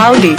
Avee.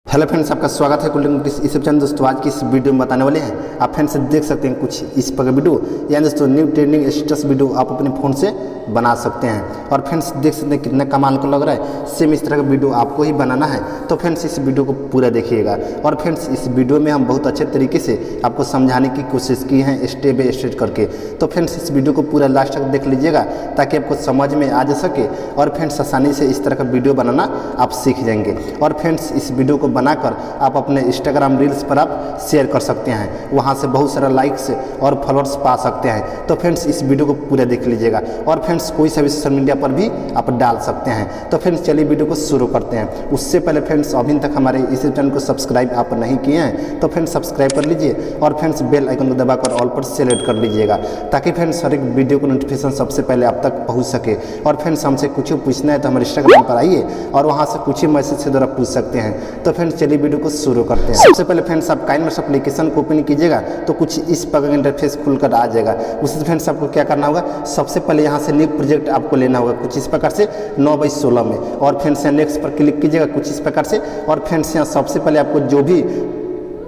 Hello friends, आपका स्वागत है कुलिंग इस चैनल। दोस्तों आज की इस वीडियो में बताने वाले हैं, आप फ्रेंड्स देख सकते हैं कुछ इस प्रकार वीडियो, यानी दोस्तों न्यू ट्रेंडिंग स्टेटस वीडियो आप अपने फ़ोन से बना सकते हैं। और फ्रेंड्स देख सकते हैं कितना कमाल का लग रहा है। सेम इस तरह का वीडियो आपको ही बनाना है तो फ्रेंड्स इस वीडियो को पूरा देखिएगा। और फ्रेंड्स इस वीडियो में हम बहुत अच्छे तरीके से आपको समझाने की कोशिश की है स्टेप बाय स्टेप करके। तो फ्रेंड्स इस वीडियो को पूरा लास्ट तक देख लीजिएगा ताकि आपको समझ में आ जा सके और फ्रेंड्स आसानी से इस तरह का वीडियो बनाना आप सीख जाएंगे। और फ्रेंड्स इस वीडियो को बनाकर आप अपने इंस्टाग्राम रील्स पर आप शेयर कर सकते हैं, वहां से बहुत सारा लाइक्स और फॉलोअर्स पा सकते हैं। तो फ्रेंड्स इस वीडियो को पूरा देख लीजिएगा। और फ्रेंड्स कोई सा भी सोशल मीडिया पर भी आप डाल सकते हैं। तो फ्रेंड्स चलिए वीडियो को शुरू करते हैं। उससे पहले फ्रेंड्स अभी तक हमारे इस चैनल को सब्सक्राइब आप नहीं किए हैं तो फ्रेंड्स सब्सक्राइब कर लीजिए और फ्रेंड्स बेल आइकन को दबाकर ऑल पर सेलेक्ट कर लीजिएगा ताकि फ्रेंड्स हर एक वीडियो को नोटिफिकेशन सबसे पहले आप तक पहुँच सके। और फ्रेंड्स हमसे कुछ पूछना है तो हमारे इंस्टाग्राम पर आइए और वहाँ से कुछ ही मैसेज से द्वारा पूछ सकते हैं। तो फ्रेंड्स चलिए वीडियो को शुरू करते हैं। सबसे पहले फ्रेंड्स आप काइनमास्टर एप्लीकेशन को ओपन कीजिएगा तो कुछ इस प्रकार का इंटरफेस खुलकर आ जाएगा। उससे फ्रेंड्स आपको क्या करना होगा, सबसे पहले यहाँ से न्यू प्रोजेक्ट आपको लेना होगा कुछ इस प्रकार से 9/16 में। और फ्रेंड्स यहाँ नेक्स्ट पर क्लिक कीजिएगा कुछ इस प्रकार से। और फ्रेंड्स यहाँ सबसे पहले आपको जो भी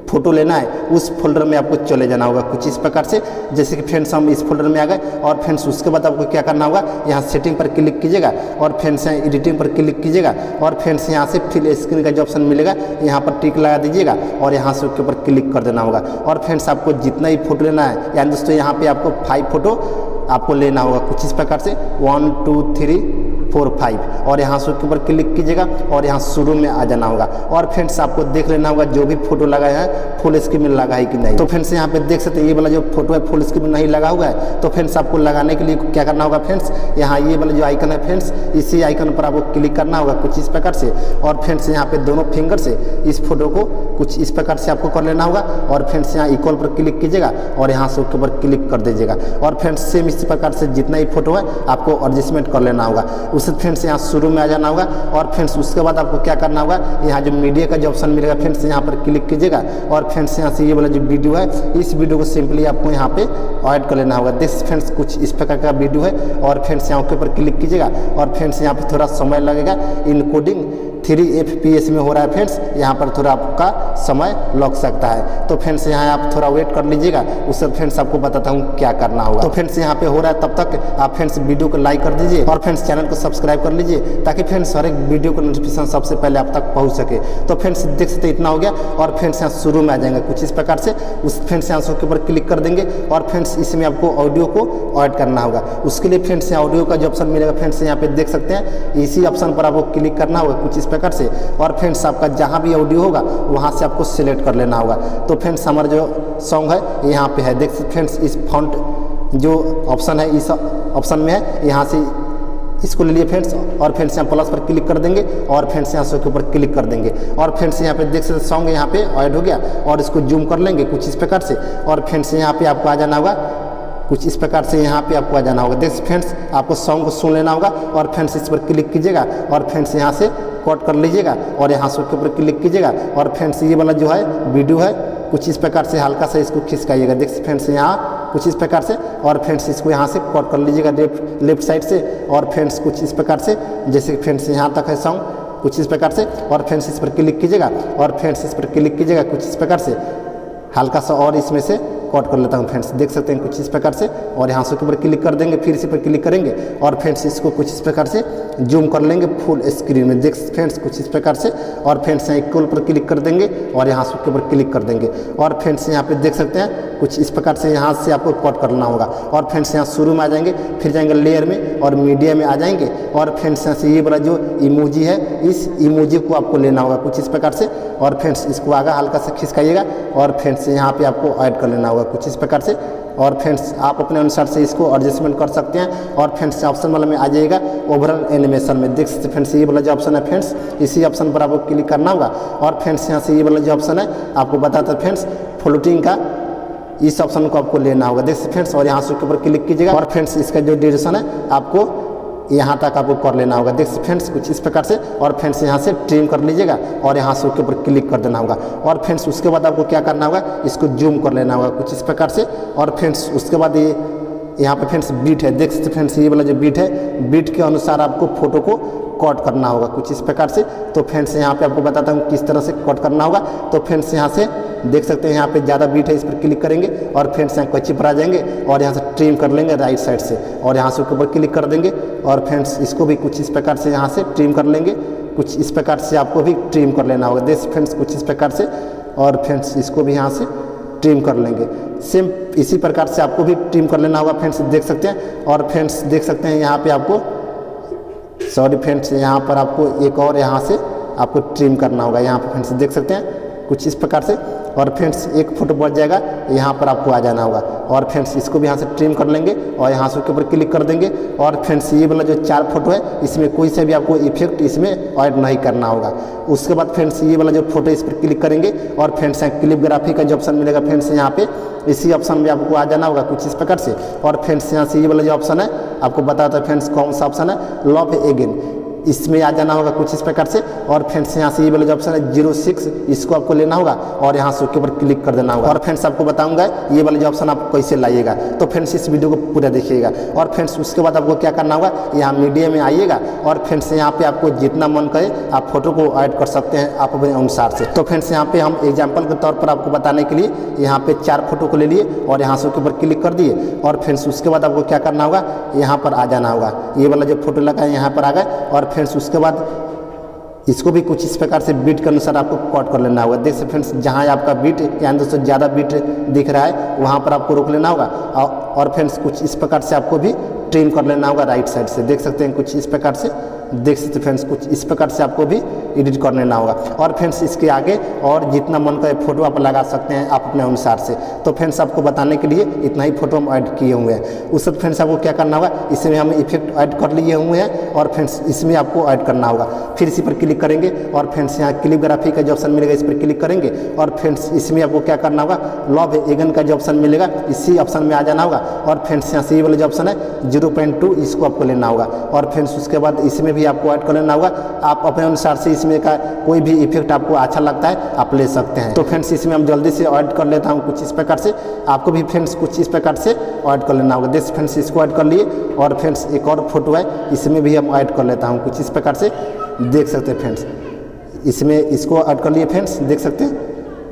फोटो लेना है उस फोल्डर में आपको चले जाना होगा कुछ इस प्रकार से। जैसे कि फ्रेंड्स हम इस फोल्डर में आ गए और फ्रेंड्स उसके बाद आपको क्या करना होगा, यहाँ सेटिंग पर क्लिक कीजिएगा और फ्रेंड्स यहाँ एडिटिंग पर क्लिक कीजिएगा। और फ्रेंड्स यहाँ से फिल स्क्रीन का जो ऑप्शन मिलेगा यहाँ पर टिक लगा दीजिएगा और यहाँ से उसके ऊपर क्लिक कर देना होगा। और फ्रेंड्स आपको जितना ही फोटो लेना है, यानी दोस्तों यहाँ पे आपको 5 फोटो आपको लेना होगा कुछ इस प्रकार से 1 2 3 4 5। और यहाँ से उसके ऊपर क्लिक कीजिएगा और यहाँ शुरू में आ जाना होगा। और फ्रेंड्स आपको देख लेना होगा जो भी फोटो लगाया है फुल स्क्रीन में लगा है कि नहीं। तो फ्रेंड्स यहाँ पे देख सकते हैं ये वाला जो फोटो है फुल स्क्रीन में नहीं लगा हुआ है। तो फ्रेंड्स आपको लगाने के लिए क्या करना होगा, फ्रेंड्स यहाँ ये वाला जो आइकन है फ्रेंड्स इसी आइकन पर आपको क्लिक करना होगा कुछ इस प्रकार से। और फ्रेंड्स यहाँ पे दोनों फिंगर से इस फोटो को कुछ इस प्रकार से आपको कर लेना होगा। और फ्रेंड्स यहाँ इक्वल पर क्लिक कीजिएगा और यहाँ से उसके ऊपर क्लिक कर दीजिएगा। और फ्रेंड्स सेम इसी प्रकार से जितना ही फोटो है आपको एडजस्टमेंट कर लेना होगा। उससे फ्रेंड्स यहाँ शुरू में आ जाना होगा। और फ्रेंड्स उसके बाद आपको क्या करना होगा, यहाँ जो मीडिया का जो ऑप्शन मिलेगा फ्रेंड्स यहाँ पर क्लिक कीजिएगा। और फ्रेंड्स यहाँ से ये वाला जो वीडियो है इस वीडियो को सिंपली आपको यहाँ पे ऐड कर लेना होगा। दिस फ्रेंड्स कुछ इस प्रकार का वीडियो है। और फ्रेंड्स यहाँ के ऊपर क्लिक कीजिएगा और फ्रेंड्स यहाँ पे थोड़ा समय लगेगा, इनकोडिंग 3 FPS में हो रहा है फ्रेंड्स, यहाँ पर थोड़ा आपका समय लग सकता है। तो फ्रेंड्स यहाँ आप थोड़ा वेट कर लीजिएगा, उससे फ्रेंड्स आपको बताता हूँ क्या करना होगा। तो फ्रेंड्स यहाँ पे हो रहा है, तब तक आप फ्रेंड्स वीडियो को लाइक कर दीजिए और फ्रेंड्स चैनल को सब्सक्राइब कर लीजिए ताकि फ्रेंड्स हर एक वीडियो को नोटिफिकेशन सबसे पहले आप तक पहुँच सके। तो फ्रेंड्स देख सकते इतना हो गया। और फ्रेंड्स यहाँ शुरू में आ जाएंगे कुछ इस प्रकार से। उस फ्रेंड्स यहाँ के ऊपर क्लिक कर देंगे और फ्रेंड्स इसमें आपको ऑडियो को ऐड करना होगा। उसके लिए फ्रेंड्स यहाँ ऑडियो का जो ऑप्शन मिलेगा फ्रेंड्स यहाँ पे देख सकते हैं, इसी ऑप्शन पर आपको क्लिक करना होगा कुछ इस प्रकार से। और फ्रेंड्स आपका जहाँ भी ऑडियो होगा वहाँ से आपको सिलेक्ट कर लेना होगा। तो फ्रेंड्स हमारा जो सॉन्ग है यहाँ पे है, देख फ्रेंड्स इस फॉन्ट जो ऑप्शन है इस ऑप्शन में है, यहाँ से इसको ले लिए फ्रेंड्स। और फ्रेंड्स यहाँ प्लस पर क्लिक कर देंगे और फ्रेंड्स यहाँ के ऊपर क्लिक कर देंगे। और फ्रेंड्स यहाँ पे देख सकते सॉन्ग यहाँ पे ऐड हो गया और इसको जूम कर लेंगे कुछ इस प्रकार से। और फ्रेंड्स यहाँ पे आपको आ जाना होगा कुछ इस प्रकार से, यहाँ पे आपको आ जाना होगा। देख फ्रेंड्स आपको सॉन्ग को सुन लेना होगा और फ्रेंड्स इस पर क्लिक कीजिएगा और फ्रेंड्स यहाँ से कट कर लीजिएगा और यहाँ से उसके ऊपर क्लिक कीजिएगा। और फ्रेंड्स ये वाला जो है वीडियो है कुछ इस प्रकार से हल्का सा इसको खिसकाइएगा, देख फ्रेंड्स यहाँ कुछ इस प्रकार से। और फ्रेंड्स इसको यहाँ से कट कर लीजिएगा लेफ्ट साइड से। और फ्रेंड्स कुछ इस प्रकार से, जैसे फ्रेंड्स यहाँ तक है सॉन्ग कुछ इस प्रकार से। और फ्रेंड्स इस पर क्लिक कीजिएगा और फ्रेंड्स इस पर क्लिक कीजिएगा कुछ इस प्रकार से, हल्का सा और इसमें से कट कर लेता हूँ फ्रेंड्स, देख सकते हैं कुछ इस प्रकार से। और यहाँ से ऊपर क्लिक कर देंगे, फिर इसी पर क्लिक करेंगे और फ्रेंड्स इसको कुछ इस प्रकार से जूम कर लेंगे फुल स्क्रीन में, देख फ्रेंड्स कुछ इस प्रकार से। और फ्रेंड्स यहाँ इक्वल पर क्लिक कर देंगे और यहाँ से ऊपर क्लिक कर देंगे। और फ्रेंड्स यहाँ पे देख सकते हैं कुछ इस प्रकार से यहाँ से आपको कट करना होगा। और फ्रेंड्स यहाँ शुरू में आ जाएंगे, फिर जाएंगे लेयर में और मीडिया में आ जाएंगे। और फ्रेंड्स यहाँ से ये वाला जो इमोजी है इस इमोजी को आपको लेना होगा कुछ इस प्रकार से। और फ्रेंड्स इसको आगे हल्का से खिसकाइएगा और फ्रेंड्स यहाँ पे आपको ऐड कर लेना होगा कुछ इस प्रकार से। और फ्रेंड्स आप अपने अनुसार से इसको एडजस्टमेंट कर सकते हैं। और फ्रेंड्स ऑप्शन वाला में आ जाएगा ओवरऑल एनिमेशन में, देख सकते फ्रेंड्स ये वाला जो ऑप्शन है फ्रेंड्स इसी ऑप्शन पर आपको क्लिक करना होगा। और फ्रेंड्स यहाँ से ये वाला जो ऑप्शन है आपको बताता है फ्रेंड्स फ्लोटिंग का, इस ऑप्शन को आपको लेना होगा, देख सकते फ्रेंड्स। और यहाँ से ऊपर क्लिक कीजिएगा और फ्रेंड्स इसका जो ड्यूरेशन है आपको यहाँ तक आपको कर लेना होगा, देख फ्रेंड्स कुछ इस प्रकार से। और फ्रेंड्स यहाँ से ट्रिम कर लीजिएगा और यहाँ से उसके ऊपर क्लिक कर देना होगा। और फ्रेंड्स उसके बाद आपको क्या करना होगा, इसको जूम कर लेना होगा कुछ इस प्रकार से। और फ्रेंड्स उसके बाद ये यहाँ पे फ्रेंड्स बीट है, देख सकते फ्रेंड्स ये वाला जो बीट है, बीट के अनुसार आपको फोटो को कट करना होगा कुछ इस प्रकार से। तो फ्रेंड्स यहाँ पे आपको बताता हूँ किस तरह से कट करना होगा। तो फ्रेंड्स यहाँ से देख सकते हैं यहाँ पे ज़्यादा बीट है, इस पर क्लिक करेंगे और फ्रेंड्स यहाँ कैंची पर आ जाएंगे और यहाँ से ट्रिम कर लेंगे राइट साइड से और यहाँ से ऊपर क्लिक कर देंगे और फ्रेंड्स इसको भी कुछ इस प्रकार से यहाँ से ट्रिम कर लेंगे। कुछ इस प्रकार से आपको भी ट्रिम कर लेना होगा, देख फ्रेंड्स कुछ इस प्रकार से। और फ्रेंड्स इसको भी यहाँ से ट्रिम कर लेंगे, सेम इसी प्रकार से आपको भी ट्रिम कर लेना होगा फ्रेंड्स, देख सकते हैं। और फ्रेंड्स देख सकते हैं यहाँ पे आपको सॉरी फ्रेंड्स यहाँ पर आपको एक और यहाँ से आपको ट्रिम करना होगा, यहाँ पर फ्रेंड्स देख सकते हैं कुछ इस प्रकार से। और फ्रेंड्स एक फोटो बढ़ जाएगा, यहाँ पर आपको आ जाना होगा और फ्रेंड्स इसको भी यहाँ से ट्रिम कर लेंगे और यहाँ से उसके ऊपर क्लिक कर देंगे। और फ्रेंड्स ये वाला जो 4 फोटो है इसमें कोई से भी आपको इफेक्ट इसमें ऐड नहीं करना होगा। उसके बाद फ्रेंड्स ये वाला जो फोटो इस पर क्लिक करेंगे और फ्रेंड्स यहाँ क्लिपग्राफी का जो ऑप्शन मिलेगा फ्रेंड्स यहाँ पे इसी ऑप्शन में आपको आ जाना होगा कुछ इस प्रकार से। और फ्रेंड्स यहाँ से ये वाला जो ऑप्शन है आपको बताता है फ्रेंड्स कौन सा ऑप्शन है, लव अगेन, इसमें आ जाना होगा कुछ इस प्रकार से। और फ्रेंड्स यहाँ से ये वाला जो ऑप्शन है 06 इसको आपको लेना होगा और यहाँ से उसके ऊपर क्लिक कर देना होगा। और फ्रेंड्स आपको बताऊंगा ये वाला जो ऑप्शन आप कैसे लाइएगा, तो फ्रेंड्स इस वीडियो को पूरा देखिएगा। और फ्रेंड्स उसके बाद आपको क्या करना होगा, यहाँ मीडिया में आइएगा और फ्रेंड्स यहाँ पे आपको जितना मन करे आप फोटो को ऐड कर सकते हैं आप अपने अनुसार से। तो फ्रेंड्स यहाँ पे हम एग्जाम्पल के तौर पर आपको बताने के लिए यहाँ पे 4 फोटो को ले लिए और यहाँ से उसके ऊपर क्लिक कर दिए। और फ्रेंड्स उसके बाद आपको क्या करना होगा, यहाँ पर आ जाना होगा, ये वाला जो फोटो लगा है यहाँ पर आ गए। और फ्रेंड्स उसके बाद इसको भी कुछ इस प्रकार से बीट के अनुसार आपको कट कर लेना होगा। देख सकते फ्रेंड्स जहाँ आपका बीट यानी दोस्तों ज़्यादा बीट दिख रहा है वहाँ पर आपको रोक लेना होगा और फ्रेंड्स कुछ इस प्रकार से आपको भी ट्रिम कर लेना होगा राइट साइड से, देख सकते हैं कुछ इस प्रकार से। देख सकते फ्रेंड्स कुछ इस प्रकार से आपको भी एडिट कर लेना होगा। और फ्रेंड्स इसके आगे और जितना मन करे फोटो आप लगा सकते हैं आप अपने अनुसार से। तो फ्रेंड्स आपको बताने के लिए इतना ही फोटो हम ऐड किए हुए हैं। उससे फ्रेंड्स आपको क्या करना होगा, इसमें हम इफेक्ट ऐड कर लिए हुए हैं और फ्रेंड्स इसमें आपको ऐड करना होगा। फिर इसी पर क्लिक करेंगे और फ्रेंड्स यहाँ क्लिपग्राफी का जो ऑप्शन मिलेगा इस पर क्लिक करेंगे और फ्रेंड्स इसमें आपको क्या करना होगा, लव अगेन का जो ऑप्शन मिलेगा इसी ऑप्शन में आ जाना होगा। और फ्रेंड्स यहाँ से ये वाला जो ऑप्शन है 0.2 इसको आपको लेना होगा। और फ्रेंड्स उसके बाद इसमें भी आपको ऐड कर लेना होगा। आप अपने अनुसार से इसमें का कोई भी इफेक्ट आपको अच्छा लगता है आप ले सकते हैं। तो फ्रेंड्स इसमें हम जल्दी से ऐड कर लेता हूँ कुछ इस प्रकार से, आपको भी फ्रेंड्स कुछ इस प्रकार से ऐड कर लेना होगा। देख फ्रेंड्स इसको ऐड कर लिए और फ्रेंड्स एक और फोटो है इसमें भी हम ऐड कर लेता हूँ कुछ इस प्रकार से, देख सकते हैं फ्रेंड्स इसमें इसको ऐड कर लिए फ्रेंड्स, देख सकते हैं।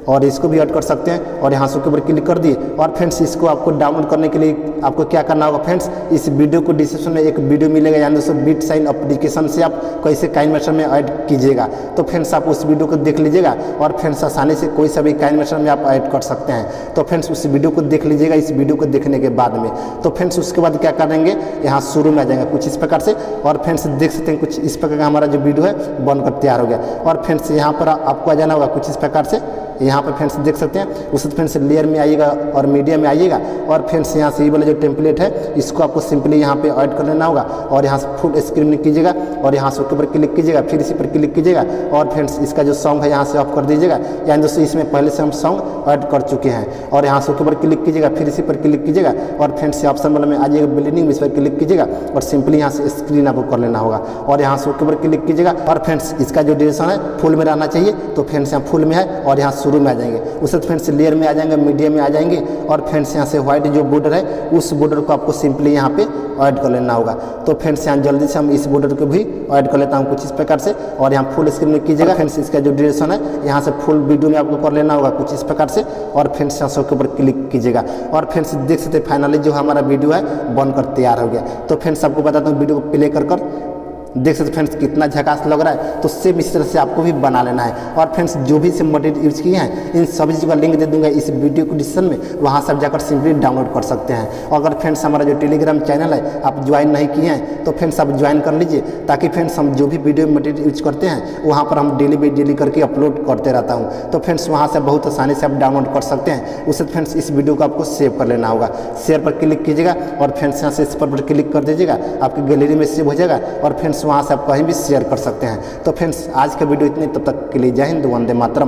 और इसको भी ऐड कर सकते हैं और यहाँ से ऊपर क्लिक कर दिए। और फ्रेंड्स इसको आपको डाउनलोड करने के लिए आपको क्या करना होगा फ्रेंड्स, इस वीडियो को डिस्क्रिप्शन में एक वीडियो मिलेगा यानी दोस्तों BEATSync एप्लीकेशन से आप कैसे काइनमेस्टर में ऐड कीजिएगा। तो फ्रेंड्स आप उस वीडियो को देख लीजिएगा और फ्रेंड्स आसानी से कोई सा भी काइनमेस्टर में आप ऐड कर सकते हैं। तो फ्रेंड्स उस वीडियो को देख लीजिएगा इस वीडियो को देखने के बाद में। तो फ्रेंड्स उसके बाद क्या करेंगे, यहाँ शुरू में आ जाएंगे कुछ इस प्रकार से। और फ्रेंड्स देख सकते हैं कुछ इस प्रकार का हमारा जो वीडियो है बनकर तैयार हो गया। और फ्रेंड्स यहाँ पर आपको आ जाना होगा कुछ इस प्रकार से, यहाँ पर फ्रेंड्स देख सकते हैं। उससे फ्रेंड्स लेयर में आइएगा और मीडिया में आइएगा और फ्रेंड्स यहाँ से ये वाला जो टेम्पलेट है इसको आपको सिंपली यहाँ पे ऐड कर लेना होगा और यहाँ से फुल स्क्रीन कीजिएगा और यहाँ से ऊपर क्लिक कीजिएगा, फिर इसी पर क्लिक कीजिएगा। और फ्रेंड्स इसका जो सॉन्ग है यहाँ से ऑफ कर दीजिएगा, यानी दोस्तों इसमें पहले से हम सॉन्ग ऐड कर चुके हैं। और यहाँ से ऊपर क्लिक कीजिएगा, फिर इसी पर क्लिक कीजिएगा और फ्रेंड्स ऑप्शन वाला में आ जाएगा ब्लेंडिंग, इस पर क्लिक कीजिएगा और सिंपली यहाँ से स्क्रीन आपको कर लेना होगा और यहाँ से ऊपर क्लिक कीजिएगा। और फ्रेंड्स इसका जो ड्यूरेशन है फुल में रहना चाहिए, तो फ्रेंड्स यहाँ फुल में है और यहाँ शुरू में आ जाएंगे। उससे फ्रेंड्स लेयर में आ जाएंगे, मीडिया में आ जाएंगे और फ्रेंड्स यहाँ से व्हाइट जो बॉर्डर है उस बॉर्डर को आपको सिंपली यहाँ पे ऐड कर लेना होगा। तो फ्रेंड्स यहाँ जल्दी से हम इस बॉर्डर को भी ऐड कर लेता हूँ कुछ इस प्रकार से और यहाँ फुल स्क्रीन में कीजिएगा। फ्रेंड्स इसका जो ड्यूरेशन है यहाँ से फुल वीडियो में आपको कर लेना होगा कुछ इस प्रकार से और फ्रेंड्स यहाँ से ऊपर क्लिक कीजिएगा। और फ्रेंड्स देख सकते फाइनली जो हमारा वीडियो है बनकर तैयार हो गया। तो फ्रेंड्स आपको बताता हूँ वीडियो को प्ले कर देख सकते फ्रेंड्स कितना झकास लग रहा है। तो सेम इस तरह से आपको भी बना लेना है। और फ्रेंड्स जो भी से मटेरियल यूज किए हैं इन सभी चीज़ों का लिंक दे दूंगा इस वीडियो को डिस्क्रिप्शन में, वहाँ से आप जाकर सिंपली डाउनलोड कर सकते हैं। और अगर फ्रेंड्स हमारा जो टेलीग्राम चैनल है आप ज्वाइन नहीं किए हैं तो फ्रेंड्स आप ज्वाइन कर लीजिए, ताकि फ्रेंड्स हम जो भी वीडियो मटेरियल यूज करते हैं वहाँ पर हम डेली बाई डेली करके अपलोड करते रहता हूँ। तो फ्रेंड्स वहाँ से बहुत आसानी से आप डाउनलोड कर सकते हैं। उससे फ्रेंड्स इस वीडियो को आपको सेव कर लेना होगा, शेयर पर क्लिक कीजिएगा और फ्रेंड्स यहाँ से इस पर क्लिक कर दीजिएगा, आपकी गैलरी में सेव हो जाएगा और फ्रेंड्स वहाँ से आप कहीं भी शेयर कर सकते हैं। तो फ्रेंड्स आज का वीडियो इतने, तब तक के लिए जय हिंद, वंदे मातरम।